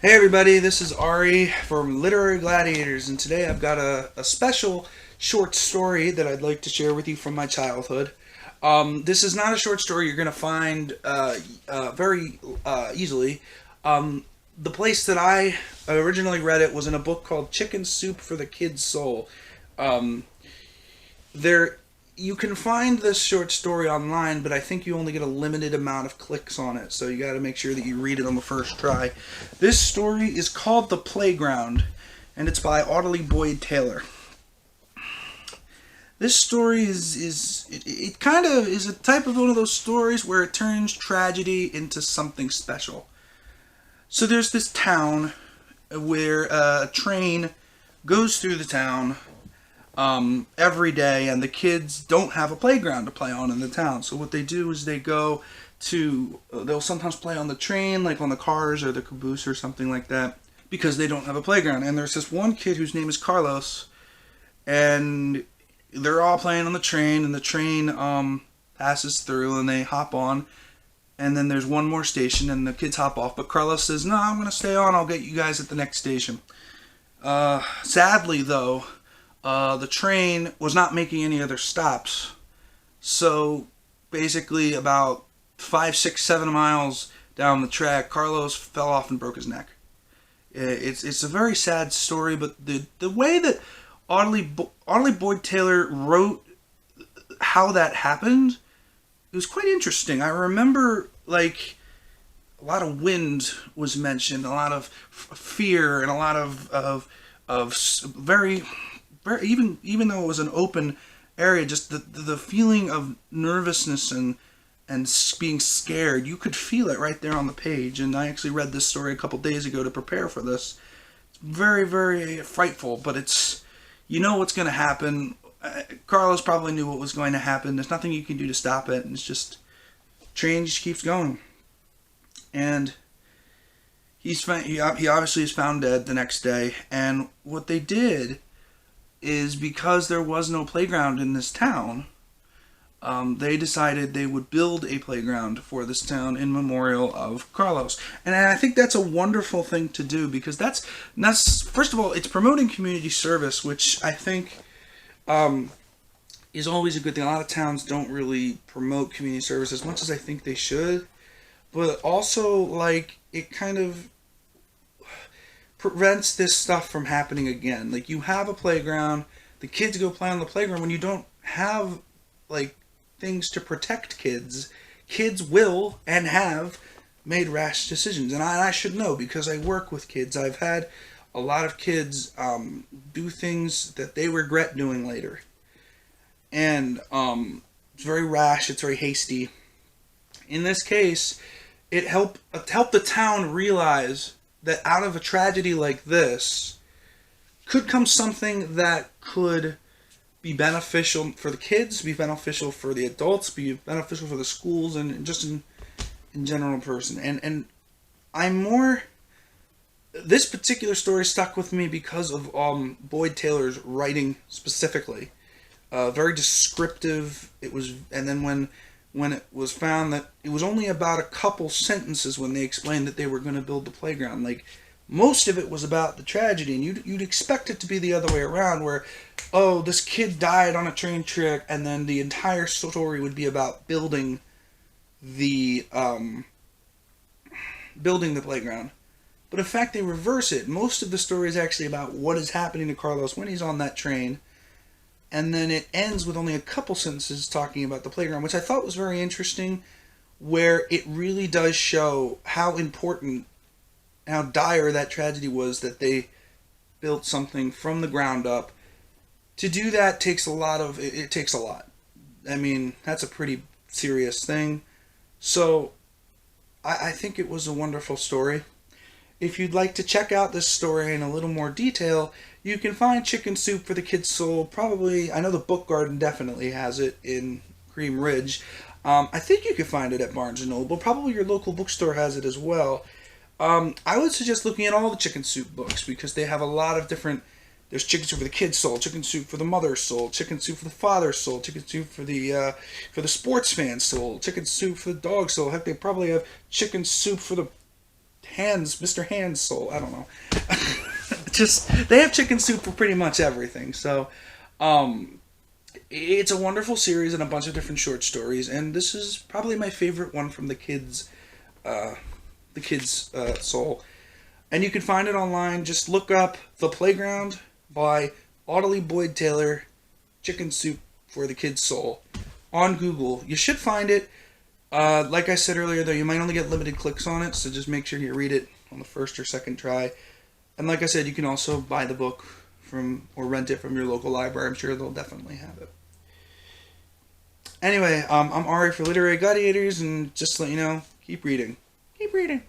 Hey everybody, this is Ari from Literary Gladiators, and today I've got a special short story that I'd like to share with you from my childhood. This is not a short story you're going to find very easily. The place that I originally read it was in a book called Chicken Soup for the Kid's Soul. Um, there you can find this short story online, but I think you only get a limited amount of clicks on it, so you got to make sure that you read it on the first try. This story is called The Playground, and it's by Audilee Boyd Taylor. This story it kind of is a type of one of those stories where it turns tragedy into something special. So there's this town where a train goes through the town every day, and the kids don't have a playground to play on in the town. So what they do is they'll sometimes play on the train, like on the cars or the caboose or something like that, because they don't have a playground. And there's this one kid whose name is Carlos, and they're all playing on the train, and the train passes through, and they hop on. And then there's one more station, and the kids hop off. But Carlos says, "No, I'm going to stay on. I'll get you guys at the next station." Sadly, though, the train was not making any other stops. So basically, about 5, 6, 7 miles down the track, Carlos fell off and broke his neck. It's a very sad story, but the way that Audilee Boyd Taylor wrote how that happened, it was quite interesting. I remember, like, a lot of wind was mentioned, a lot of fear, and a lot of very, very, even though it was an open area, just the feeling of nervousness and being scared, you could feel it right there on the page. And I actually read this story a couple days ago to prepare for this. It's very, very frightful, but you know what's going to happen. Carlos probably knew what was going to happen. There's nothing you can do to stop it. And it's just, train just keeps going. And he obviously is found dead the next day. And what they did is, because there was no playground in this town, they decided they would build a playground for this town in memorial of Carlos. And I think that's a wonderful thing to do, because that's first of all, it's promoting community service, which I think is always a good thing. A lot of towns don't really promote community service as much as I think they should, but also, like, it kind of prevents this stuff from happening again. Like, you have a playground, the kids go play on the playground. When you don't have, like, things to protect kids will and have made rash decisions. And I should know, because I work with kids. I've had a lot of kids do things that they regret doing later. And it's very rash, it's very hasty. In this case, it helped the town realize that out of a tragedy like this could come something that could be beneficial for the kids, be beneficial for the adults, be beneficial for the schools, and just in general person. And I'm more... This particular story stuck with me because of Boyd Taylor's writing specifically. Very descriptive. It was, and then when it was found that it was only about a couple sentences when they explained that they were going to build the playground. Like, most of it was about the tragedy, and you'd expect it to be the other way around, where, oh, this kid died on a train track, and then the entire story would be about building the playground. But in fact, they reverse it. Most of the story is actually about what is happening to Carlos when he's on that train, and then it ends with only a couple sentences talking about the playground, which I thought was very interesting, where it really does show how important, how dire that tragedy was, that they built something from the ground up. To do that takes a lot. It takes a lot. I mean, that's a pretty serious thing. So I think it was a wonderful story. If you'd like to check out this story in a little more detail, you can find Chicken Soup for the Kid's Soul. Probably, I know the Book Garden definitely has it in Cream Ridge. I think you can find it at Barnes & Noble. Probably your local bookstore has it as well. I would suggest looking at all the Chicken Soup books, because they have a lot of different... There's Chicken Soup for the Kid's Soul, Chicken Soup for the Mother's Soul, Chicken Soup for the Father's Soul, Chicken Soup for the sports fan's soul, Chicken Soup for the dog's soul. Heck, they probably have Chicken Soup for the Hands, Mr. Hands Soul. I don't know. Just they have chicken soup for pretty much everything. So, it's a wonderful series and a bunch of different short stories, and this is probably my favorite one from uh, the kids soul. And you can find it online. Just look up The Playground by Audilee Boyd Taylor, Chicken Soup for the Kids Soul on Google. You should find it. Like I said earlier, though, you might only get limited clicks on it, so just make sure you read it on the first or second try. And like I said, you can also buy the book from or rent it from your local library. I'm sure they'll definitely have it. Anyway, I'm Ari for Literary Gladiators, and just to let you know, keep reading. Keep reading.